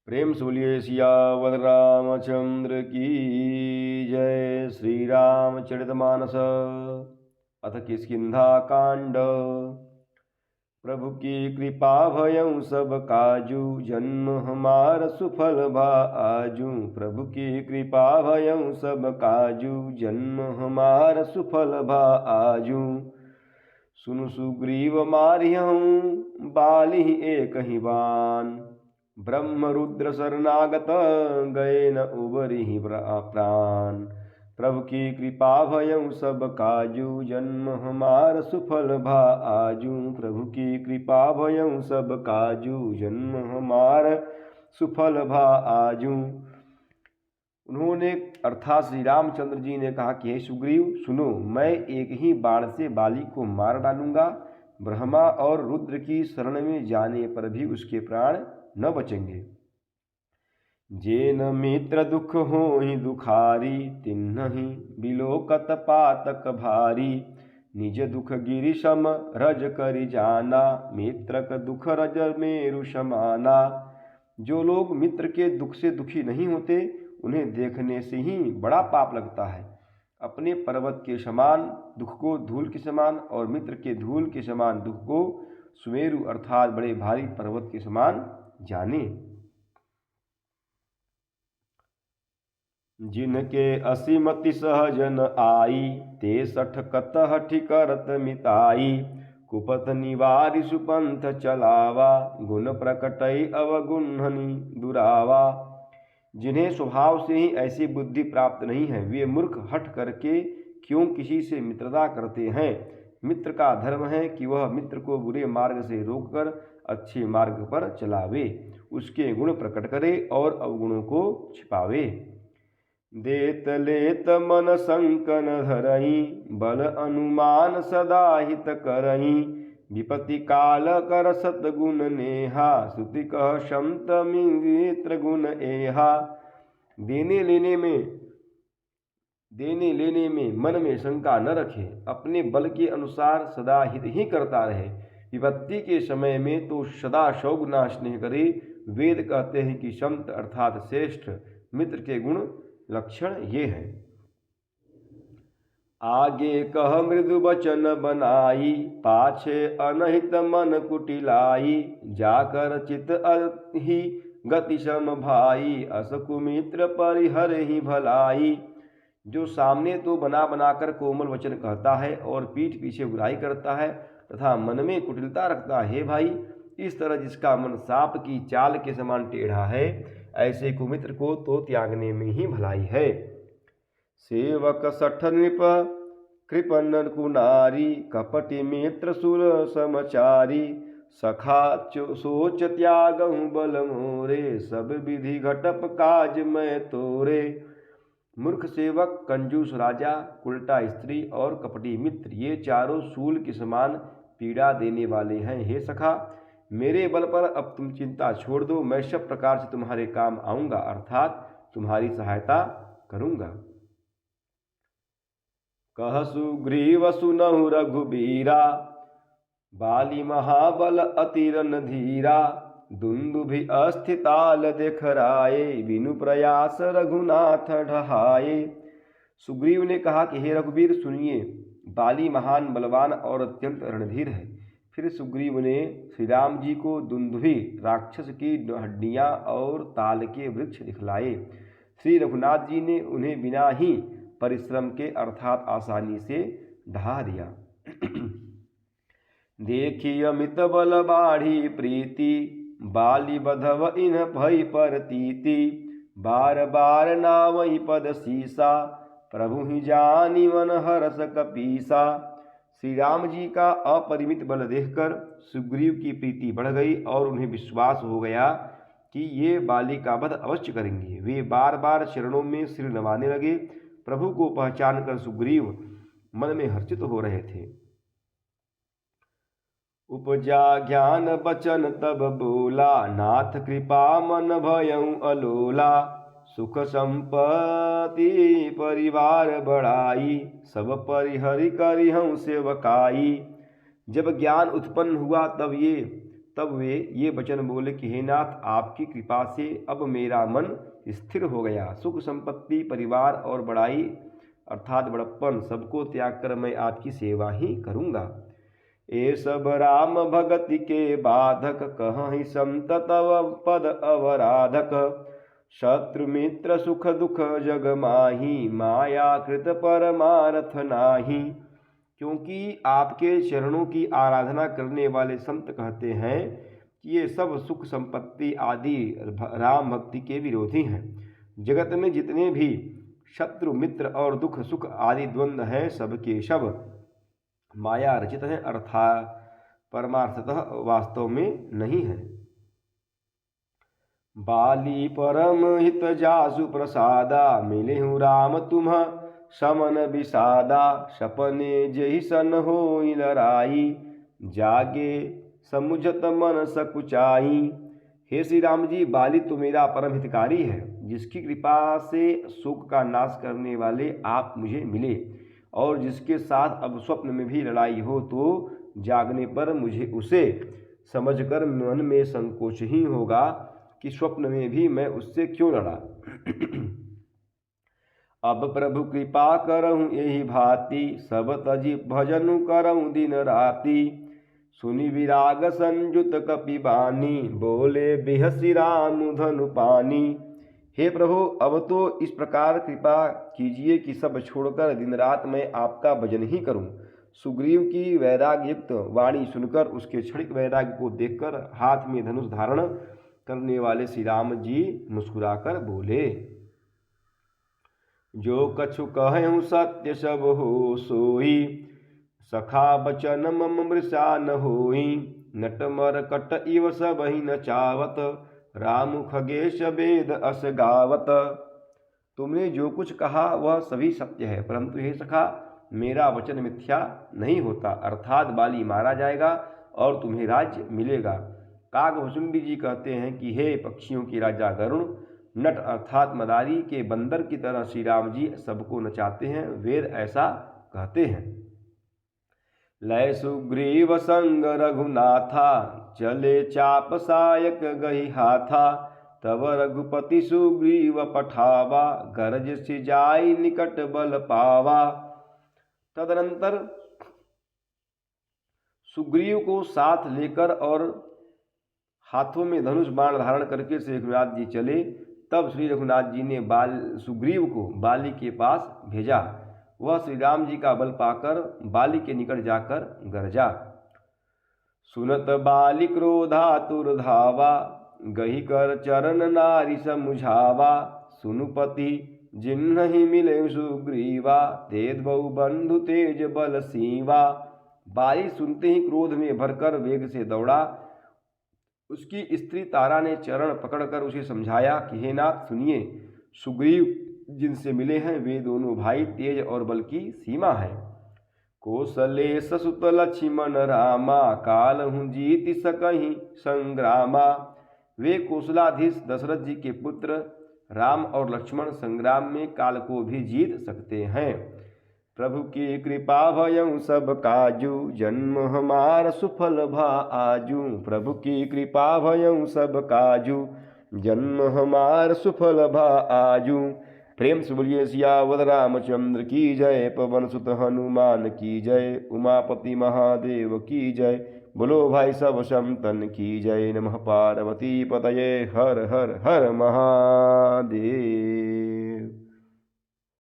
प्रेम से बोलिए सियावर रामचंद्र की जय। श्री रामचरितमानस अथ किष्किंधा कांड। प्रभु की कृपा भयं सब काजू, जन्म हमार सुफल भा आजू। प्रभु की कृपा भयं सब काजू, जन्म हमार सुफल भा आजू। सुनु सुग्रीव मारियहूँ बाली एक ही बान, ब्रह्म रुद्र शरणागत गए न उबरि प्राण। प्रभु की कृपा भयं सब काजू, जन्म हमार सुफल भा आजू। प्रभु की कृपा भयं सब काजू, जन्म हमार सुफल भा आजू। उन्होंने अर्थात श्री रामचंद्र जी ने कहा कि हे सुग्रीव सुनो, मैं एक ही बाण से बाली को मार डालूंगा। ब्रह्मा और रुद्र की शरण में जाने पर भी उसके प्राण न बचेंगे। जेन मित्र दुख होहि दुखारी, तिन्हि बिलोकत पातक भारी। निज दुख गिरि सम रज करि जाना, मित्रक दुख रज मेरु समाना। जो लोग मित्र के दुख से दुखी नहीं होते, उन्हें देखने से ही बड़ा पाप लगता है। अपने पर्वत के समान दुख को धूल के समान, और मित्र के धूल के समान दुख को सुमेरु अर्थात बड़े भारी पर्वत के समान जाने। जिनके असीमति सहजन आई, ते सठ कतहठि करत मिताई। कुपथ निवारि सुपंथ चलावा, गुण प्रकटई अवगुण्हनि दुरावा। जिन्हें स्वभाव से ही ऐसी बुद्धि प्राप्त नहीं है, वे मूर्ख हठ करके क्यों किसी से मित्रता करते हैं। मित्र का धर्म है कि वह मित्र को बुरे मार्ग से रोककर अच्छे मार्ग पर चलावे, उसके गुण प्रकट करे और अवगुणों को छिपावे। देत लेत मन संकन धरही, बल अनुमान सदा हित करही। विपत्ति काल कर सतगुण नेहा, श्रुति कह शमत मित्र गुण एहा। देने लेने में मन में शंका न रखे, अपने बल के अनुसार सदा हित ही करता रहे। विपत्ति के समय में तो सदा सौगुना स्नेह करे। वेद कहते हैं कि शमत अर्थात श्रेष्ठ मित्र के गुण लक्षण ये है। आगे कह मृदु वचन बनाई, पाछे अनहित मन कुटिलाई। जाकर चित ही गति सम भाई, अस कुमित्र परिहर ही भलाई। जो सामने तो बना बनाकर कोमल वचन कहता है और पीठ पीछे बुराई करता है तथा मन में कुटिलता रखता है, हे भाई, इस तरह जिसका मन सांप की चाल के समान टेढ़ा है, ऐसे कुमित्र को तो त्यागने में ही भलाई है। सेवक सठ नृप कृपन कुनारी, कपटि मित्र सुर समचारी। सखा सोच त्यागहु बल मोरे, सब विधि घटप काज मैं तोरे। मूर्ख सेवक, कंजूस राजा, उल्टा स्त्री और कपटी मित्र, ये चारों सूल के समान पीड़ा देने वाले हैं। हे सखा, मेरे बल पर अब तुम चिंता छोड़ दो, मैं सब प्रकार से तुम्हारे काम आऊंगा, अर्थात तुम्हारी सहायता करूंगा। कह सुग्रीव सुनहु रघुबीरा, बाली महाबल अति रणधीरा। दुंदुभि अस्थिताल देखराए, बिनु प्रयास रघुनाथ ढहाए। सुग्रीव ने कहा कि हे रघुवीर सुनिए, बाली महान बलवान और अत्यंत रणधीर है। फिर सुग्रीव ने श्री राम जी को दुंदुभि राक्षस की हड्डियां और ताल के वृक्ष दिखलाए। श्री रघुनाथ जी ने उन्हें बिना ही परिश्रम के अर्थात आसानी से ढहा दिया। देखी अमित बल बाढ़ी प्रीति, बाली बधव इन भई परतीति। बार बार नावई पद सीसा, प्रभु ही जानी मन हरस कपीसा। श्री राम जी का अपरिमित बल देखकर सुग्रीव की प्रीति बढ़ गई और उन्हें विश्वास हो गया कि ये बाली का वध अवश्य करेंगे। वे बार बार चरणों में सिर नवाने लगे। प्रभु को पहचान कर सुग्रीव मन में हर्षित हो रहे थे। उपजा ज्ञान बचन तब बोला, नाथ कृपा मन भयं अलोला। सुख संपत्ति परिवार बढ़ाई, सब परिहरि करिहं सेवकाई। जब ज्ञान उत्पन्न हुआ तब ये तब वे ये वचन बोले कि हे नाथ, आपकी कृपा से अब मेरा मन स्थिर हो गया। सुख संपत्ति, परिवार और बड़ाई अर्थात बड़प्पन सबको त्याग कर मैं आपकी सेवा ही करूँगा। ये सब राम भगति के बाधक, कहीं संत तव पद अवराधक। शत्रु मित्र सुख दुख जग माही, माया कृत परमारथ नाही। क्योंकि आपके चरणों की आराधना करने वाले संत कहते हैं कि ये सब सुख संपत्ति आदि राम भक्ति के विरोधी हैं। जगत में जितने भी शत्रु मित्र और दुख सुख आदि द्वंद्व हैं, सबके सब माया रचित हैं, अर्थात परमार्थतः वास्तव में नहीं है। बाली परम हित जासु प्रसादा, मिले हूँ राम तुम्ह समन विषादा। सपने जहि सन होई लराई, जागे समुझत मन सकुचाई। हे श्री राम जी, बाली तो मेरा परम हितकारी है, जिसकी कृपा से शोक का नाश करने वाले आप मुझे मिले, और जिसके साथ अब स्वप्न में भी लड़ाई हो तो जागने पर मुझे उसे समझकर मन में संकोच ही होगा कि स्वप्न में भी मैं उससे क्यों लड़ा। अब प्रभु कृपा करऊँ यही भांति, सब तजी भजन करऊँ दिन राति। सुनि विराग संयुत कपिबानी, बोले बिहसी राम धनु पानी। हे प्रभु, अब तो इस प्रकार कृपा कीजिए कि सब छोड़कर दिन रात मैं आपका भजन ही करूं। सुग्रीव की वैराग्य युक्त वाणी सुनकर, उसके क्षणिक वैराग्य को देखकर हाथ में धनुष धारण करने वाले श्री राम जी मुस्कुराकर बोले, जो कछु कहूँ सत्य सब हो सोई, सखा बचन मम मृषा न होई। नट मर कट इव सब ही न चावत, राम खगेश वेद अस गावत। तुमने जो कुछ कहा वह सभी सत्य है, परंतु हे सखा, मेरा वचन मिथ्या नहीं होता, अर्थात बाली मारा जाएगा और तुम्हें राज्य मिलेगा। काकभुसुंडी जी कहते हैं कि हे पक्षियों के राजा गरुण, नट अर्थात मदारी के बंदर की तरह श्री राम जी सबको नचाते हैं। वेद ऐसा कहते हैं। लय सुग्रीव संग रघुनाथा, चले चाप सायक गही हाथा। तब रघुपति सुग्रीव पठावा, गरज सिजाई निकट बल पावा। तदनंतर सुग्रीव को साथ लेकर और हाथों में धनुष बाण धारण करके श्री रघुनाथ जी चले। तब श्री रघुनाथ जी ने सुग्रीव को बाली के पास भेजा। वह श्री राम जी का बल पाकर बाली के निकट जाकर गरजा। सुनत बाली क्रोधातुर धावा, गही कर चरण नारी समुझावा। सुनुपति जिन्हि मिले सुग्रीवा, तेज बहु बंधु तेज बल सीवा। बाली सुनते ही क्रोध में भरकर वेग से दौड़ा। उसकी स्त्री तारा ने चरण पकड़कर उसे समझाया कि हे नाथ सुनिए, सुग्रीव जिनसे मिले हैं वे दोनों भाई तेज और बल की सीमा है। कौशले ससुत लक्ष्मण रामा, काल हूँ जीत सकहीं संग्रामा। वे कौशलाधीश दशरथ जी के पुत्र राम और लक्ष्मण संग्राम में काल को भी जीत सकते हैं। प्रभु की कृपा भयं सब काजू, जन्म हमार सुफल भा आजू। प्रभु की कृपा भयं सब काजू, जन्म हमार सुफल भा आजू। प्रेम से बोलिए सियावर रामचंद्र की जय, पवन सुत हनुमान की जय, उमापति महादेव की जय। बोलो भाई सब संतन की जय। नमः पार्वती पतये, हर हर हर महादेव।